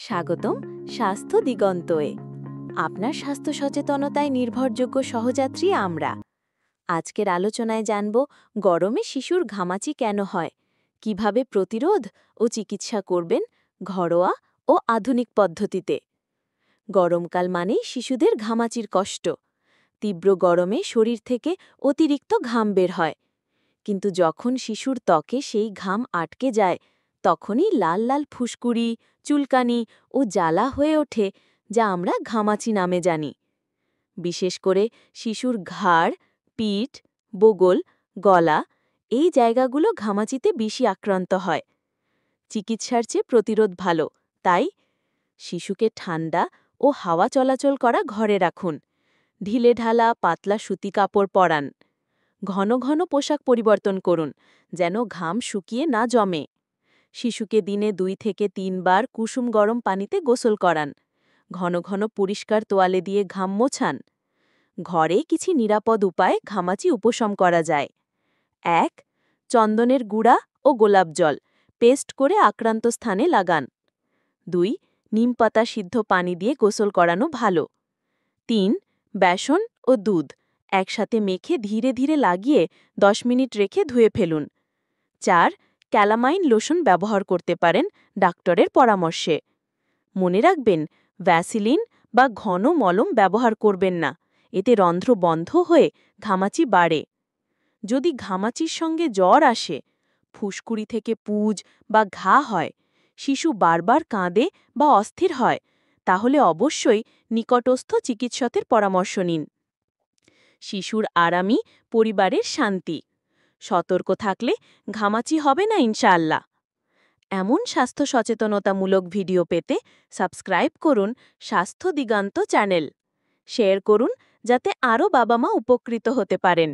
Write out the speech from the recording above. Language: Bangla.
স্বাগতম স্বাস্থ্য দিগন্তয়ে। আপনার স্বাস্থ্য সচেতনতায় নির্ভরযোগ্য সহযাত্রী আমরা। আজকের আলোচনায় জানব গরমে শিশুর ঘামাচি কেন হয়, কিভাবে প্রতিরোধ ও চিকিৎসা করবেন ঘরোয়া ও আধুনিক পদ্ধতিতে। গরমকাল মানেই শিশুদের ঘামাচির কষ্ট। তীব্র গরমে শরীর থেকে অতিরিক্ত ঘাম বের হয়, কিন্তু যখন শিশুর ত্বকে সেই ঘাম আটকে যায় তখনই লাল লাল ফুসকুড়ি, চুলকানি ও জ্বালা হয়ে ওঠে, যা আমরা ঘামাচি নামে জানি। বিশেষ করে শিশুর ঘাড়, পিঠ, বগল, গলা এই জায়গাগুলো ঘামাচিতে বেশি আক্রান্ত হয়। চিকিৎসার চেয়ে প্রতিরোধ ভালো, তাই শিশুকে ঠান্ডা ও হাওয়া চলাচল করা ঘরে রাখুন। ঢিলেঢালা পাতলা সুতি কাপড় পরান। ঘন ঘন পোশাক পরিবর্তন করুন, যেন ঘাম শুকিয়ে না জমে। শিশুকে দিনে 2 থেকে 3 বার কুসুম গরম পানিতে গোসল করান। ঘন ঘন পরিষ্কার তোয়ালে দিয়ে ঘাম মোছান। ঘরে কিছু নিরাপদ উপায়ে ঘামাচি উপশম করা যায়। 1. চন্দনের গুঁড়া ও গোলাপ জল পেস্ট করে আক্রান্ত স্থানে লাগান। 2. নিমপাতা সিদ্ধ পানি দিয়ে গোসল করানো ভালো। 3. বেসন ও দুধ একসাথে মেখে ধীরে ধীরে লাগিয়ে 10 মিনিট রেখে ধুয়ে ফেলুন। 4. ক্যালামাইন লোশন ব্যবহার করতে পারেন ডাক্তারের পরামর্শে। মনে রাখবেন, ভ্যাসিলিন বা ঘন মলম ব্যবহার করবেন না, এতে রন্ধ্র বন্ধ হয়ে ঘামাচি বাড়ে। যদি ঘামাচির সঙ্গে জ্বর আসে, ফুসকুড়ি থেকে পুজ বা ঘা হয়, শিশু বারবার কাঁদে বা অস্থির হয়, তাহলে অবশ্যই নিকটস্থ চিকিৎসকের পরামর্শ নিন। শিশুর আরামই পরিবারের শান্তি। সতর্ক থাকলে ঘামাচি হবে না ইনশাআল্লাহ। এমন স্বাস্থ্য সচেতনতামূলক ভিডিও পেতে সাবস্ক্রাইব করুন স্বাস্থ্য দিগান্ত চ্যানেল। শেয়ার করুন যাতে আরও বাবা মা উপকৃত হতে পারেন।